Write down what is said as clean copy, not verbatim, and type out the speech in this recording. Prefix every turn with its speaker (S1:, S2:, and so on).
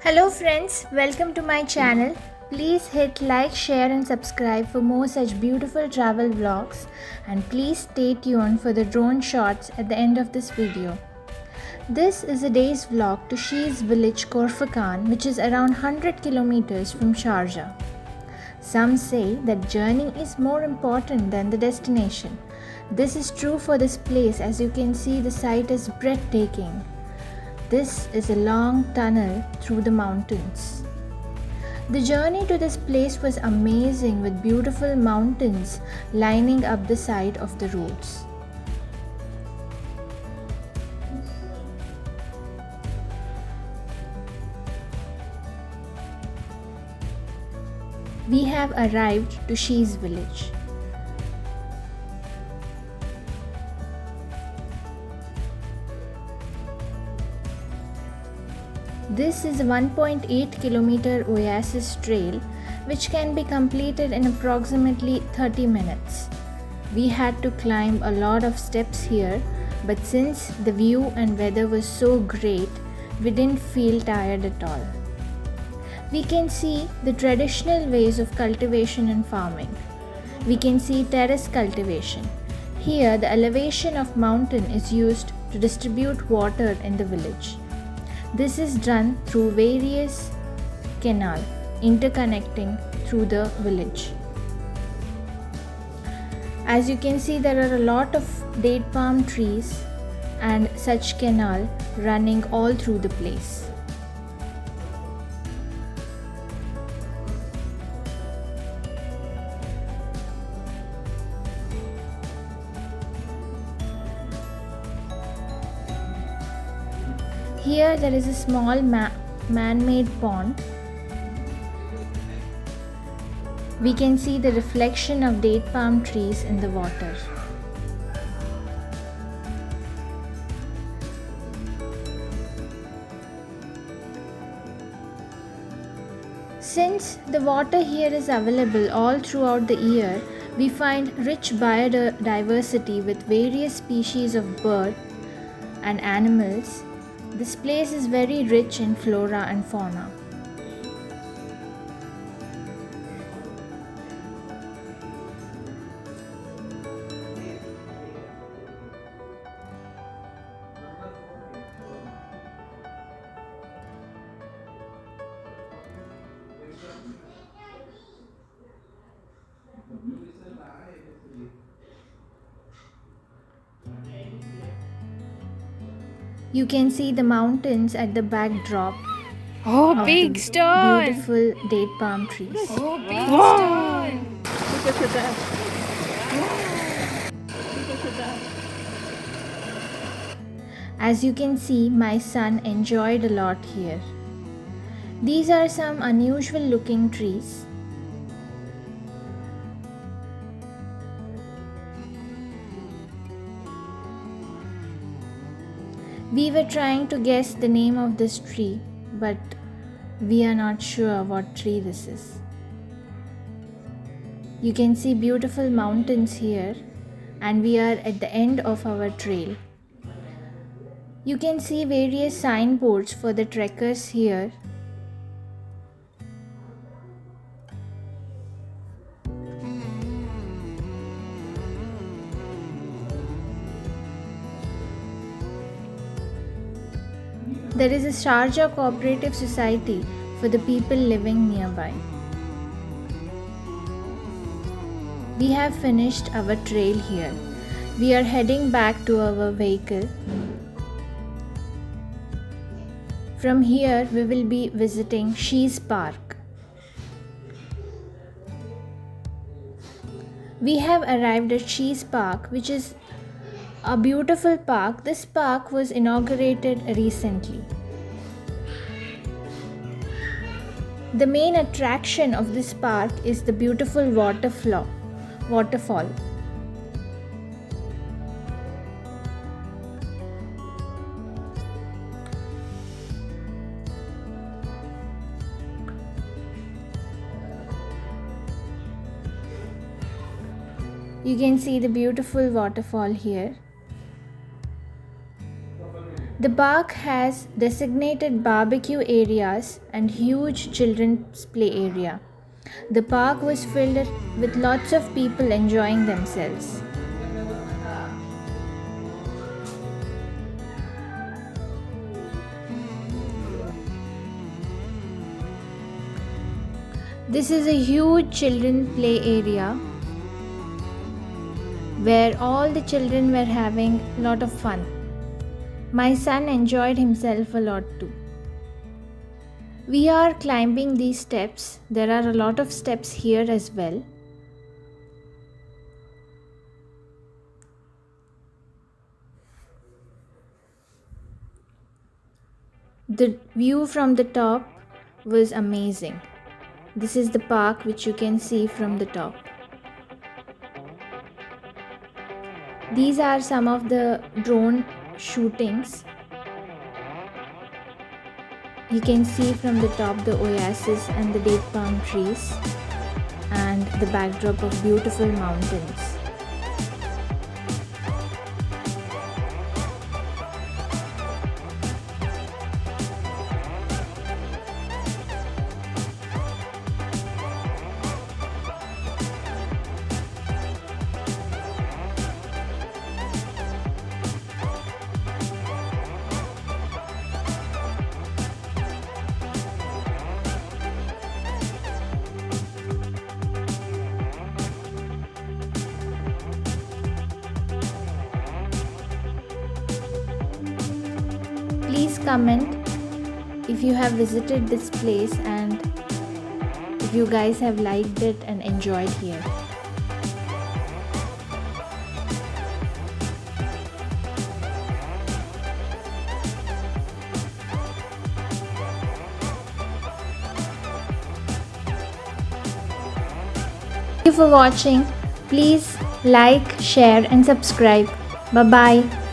S1: Hello friends, welcome to my channel. Please hit like, share and subscribe for more such beautiful travel vlogs, and please stay tuned for the drone shots at the end of this video. This is a day's vlog to Shees village Corfacan, which is around 100 kilometers from Sharjah. Some say that journey is more important than the destination. This is true for this place. As you can see, the site is breathtaking. This is a long tunnel through the mountains. The journey to this place was amazing, with beautiful mountains lining up the side of the roads. We have arrived to Shees village. This is a 1.8 kilometer oasis trail which can be completed in approximately 30 minutes. We had to climb a lot of steps here, but since the view and weather was so great, we didn't feel tired at all. We can see the traditional ways of cultivation and farming. We can see terrace cultivation. Here, the elevation of mountain is used to distribute water in the village. This is done through various canals interconnecting through the village. As you can see, there are a lot of date palm trees and such canal running all through the place. Here there is a small man-made pond. We can see the reflection of date palm trees in the water. Since the water here is available all throughout the year, we find rich biodiversity with various species of birds and animals. This place is very rich in flora and fauna. You can see the mountains at the backdrop
S2: Oh,
S1: of
S2: big
S1: the
S2: stone!
S1: beautiful date palm trees.
S2: Oh, big stone!
S3: Look at that. Look at that.
S1: As you can see, my son enjoyed a lot here. These are some unusual looking trees. We were trying to guess the name of this tree, but we are not sure what tree this is. You can see beautiful mountains here, and we are at the end of our trail. You can see various signboards for the trekkers here. There is a Sharjah Cooperative Society for the people living nearby. We have finished our trail here. We are heading back to our vehicle. From here, we will be visiting Shees Park. We have arrived at Shees Park, which is a beautiful park. This park was inaugurated recently. The main attraction of this park is the beautiful waterfall. You can see the beautiful waterfall here. The park has designated barbecue areas and huge children's play area. The park was filled with lots of people enjoying themselves. This is a huge children play area where all the children were having a lot of fun. My son enjoyed himself a lot too. We are climbing these steps. There are a lot of steps here as well. The view from the top was amazing. This is the park which you can see from the top. These are some of the drone shootings. You can see from the top the oasis and the date palm trees and the backdrop of beautiful mountains. Please comment if you have visited this place and if you guys have liked it and enjoyed here. Thank you for watching. Please like, share and subscribe. Bye bye.